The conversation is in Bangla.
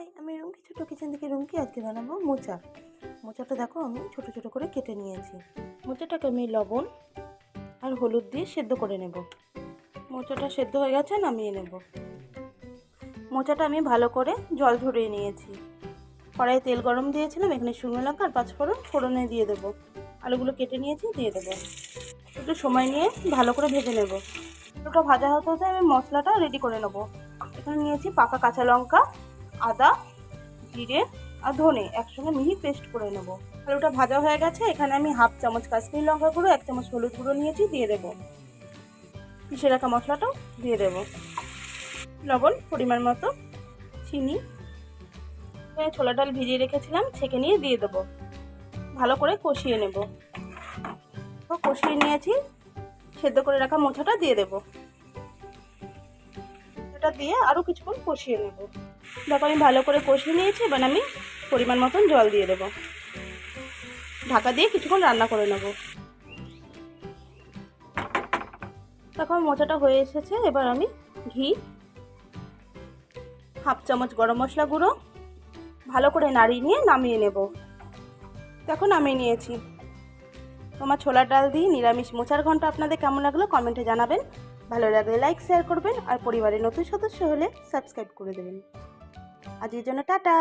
হাই, আমি রুমকি, ছোটো কিচেন থেকে রুমকি। আজকে বানাবো মোচা। মোচাটা দেখো আমি ছোটো ছোটো করে কেটে নিয়েছি। মোচাটাকে আমি লবণ আর হলুদ দিয়ে সেদ্ধ করে নেব। মোচাটা সেদ্ধ হয়ে গেছে, নামিয়ে নেব। মোচাটা আমি ভালো করে জল ঝরিয়ে নিয়েছি। কড়াইয়ে তেল গরম দিয়েছিলাম, এখানে শুকনো লঙ্কা আর পাঁচফোড়ন ফোড়নে দিয়ে দেবো। আলুগুলো কেটে নিয়েছি, দিয়ে দেবো। একটু সময় নিয়ে ভালো করে ভেজে নেব। আলুটা ভাজা হতে হতে আমি মশলাটা রেডি করে নেব। এখানে নিয়েছি পাকা কাঁচা লঙ্কা, আদা, জিরে আর ধনে একসঙ্গে মিহি পেস্ট করে নেব। আলুটা ভাজা হয়ে গেছে, এখানে আমি হাফ চামচ কাশ্মীরি লঙ্কা গুঁড়ো, 1 চামচ হলুদ গুঁড়ো নিয়েছি, দিয়ে দেবো। পিষে রাখা মশলাটাও দিয়ে দেবো। লবণ পরিমাণ মতো, চিনি, ছোলা ডাল ভিজিয়ে রেখেছিলাম ছেঁকে নিয়ে দিয়ে দেবো। ভালো করে কষিয়ে নেব। কষিয়ে নিয়েছি, সেদ্ধ করে রাখা মোচাটা দিয়ে দেবো। এটা দিয়ে আরও কিছুক্ষণ কষিয়ে নেব। দেখো আমি ভালো করে কষিয়ে নিয়েছি, এবার আমি পরিমাণ মতন জল দিয়ে দেবো। ঢাকা দিয়ে কিছুক্ষণ রান্না করে নেব। দেখো মোচাটা হয়ে এসেছে, এবার আমি ঘি, হাফ চামচ গরম মশলা গুঁড়ো ভালো করে নাড়িয়ে নিয়ে নামিয়ে নেব। দেখো নামিয়ে নিয়েছি। তোমার ছোলার ডাল দিয়ে নিরামিষ মোচার ঘন্ট আপনাদের কেমন লাগলো কমেন্টে জানাবেন। ভালো লাগলে লাইক শেয়ার করবেন, আর পরিবারের নতুন সদস্য হলে সাবস্ক্রাইব করে দেবেন। আজকের জন্য টাটা।